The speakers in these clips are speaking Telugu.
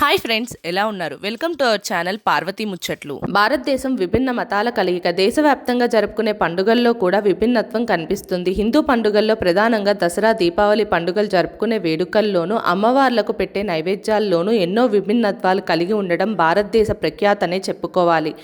హాయ్ ఫ్రెండ్స్, ఎలా ఉన్నారు? Welcome to our channel Parvati ముచ్చట్లు. భారతదేశం విభిన్న మతాల కలయిక. దేశవ్యాప్తంగా జరుపుకునే పండుగల్లో కూడా విభిన్నత్వం కనిపిస్తుంది. హిందూ పండుగల్లో ప్రధానంగా దసరా, దీపావళి పండుగలు జరుపుకునే వేడుకల్లోనూ, అమ్మవార్లకు పెట్టే నైవేద్యాల్లోనూ ఎన్నో విభిన్నత్వాలు కలిగి ఉండడం భారతదేశ ప్రఖ్యాతనే చెప్పుకోవాలి.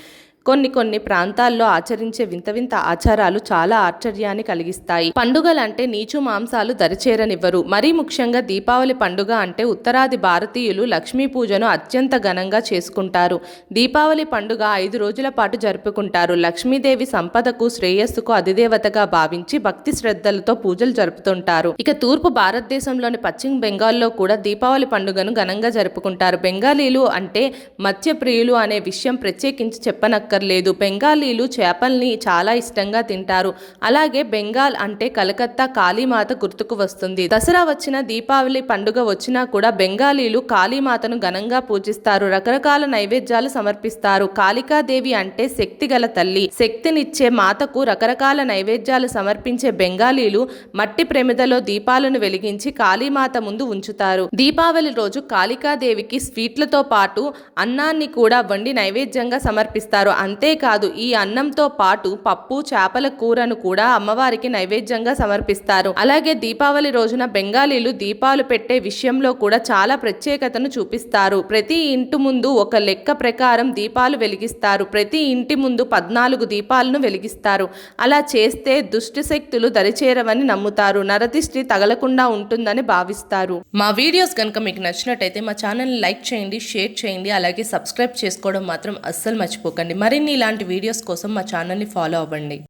కొన్ని ప్రాంతాల్లో ఆచరించే వింత వింత ఆచారాలు చాలా ఆశ్చర్యాన్ని కలిగిస్తాయి. పండుగలంటే నీచు మాంసాలు దరిచేరనివ్వరు. మరీ ముఖ్యంగా దీపావళి పండుగ అంటే ఉత్తరాది భారతీయులు లక్ష్మీ పూజను అత్యంత ఘనంగా చేసుకుంటారు. దీపావళి పండుగ 5 రోజుల పాటు జరుపుకుంటారు. లక్ష్మీదేవి సంపదకు, శ్రేయస్సుకు అధిదేవతగా భావించి భక్తి శ్రద్ధలతో పూజలు జరుపుతుంటారు. ఇక తూర్పు భారతదేశంలోని పశ్చిమ బెంగాల్లో కూడా దీపావళి పండుగను ఘనంగా జరుపుకుంటారు. బెంగాలీలు అంటే మత్స్యప్రియులు అనే విషయం ప్రత్యేకించి చెప్పనక్క లేదు. బెంగాలీలు చేపల్ని చాలా ఇష్టంగా తింటారు. అలాగే బెంగాల్ అంటే కలకత్తా కాళీమాత గుర్తుకు వస్తుంది. దసరా వచ్చినా, దీపావళి పండుగ వచ్చినా కూడా బెంగాలీలు కాళీమాతను ఘనంగా పూజిస్తారు. రకరకాల నైవేద్యాలు సమర్పిస్తారు. కాళికాదేవి అంటే శక్తి గల తల్లి. శక్తినిచ్చే మాతకు రకరకాల నైవేద్యాలు సమర్పించే బెంగాలీలు మట్టి ప్రమిదలో దీపాలను వెలిగించి కాళీమాత ముందు ఉంచుతారు. దీపావళి రోజు కాళికాదేవికి స్వీట్లతో పాటు అన్నాన్ని కూడా వండి నైవేద్యంగా సమర్పిస్తారు. అంతేకాదు, ఈ అన్నంతో పాటు పప్పు, చేపల కూరను కూడా అమ్మవారికి నైవేద్యంగా సమర్పిస్తారు. అలాగే దీపావళి రోజున బెంగాలీలు దీపాలు పెట్టే విషయంలో కూడా చాలా ప్రత్యేకతను చూపిస్తారు. ప్రతి ఇంటి ముందు ఒక లెక్క ప్రకారం దీపాలు వెలిగిస్తారు. ప్రతి ఇంటి ముందు 14 దీపాలను వెలిగిస్తారు. అలా చేస్తే దుష్ట శక్తులు దరిచేరవని నమ్ముతారు. నరదిష్టి తగలకుండా ఉంటుందని భావిస్తారు. మా వీడియోస్ కనుక మీకు నచ్చినట్టయితే మా ఛానల్ని లైక్ చేయండి, షేర్ చేయండి, అలాగే సబ్స్క్రైబ్ చేసుకోవడం మాత్రం అస్సలు మర్చిపోకండి. మరిన్ని ఇలాంటి వీడియోస్ కోసం మా ఛానల్ని ఫాలో అవ్వండి.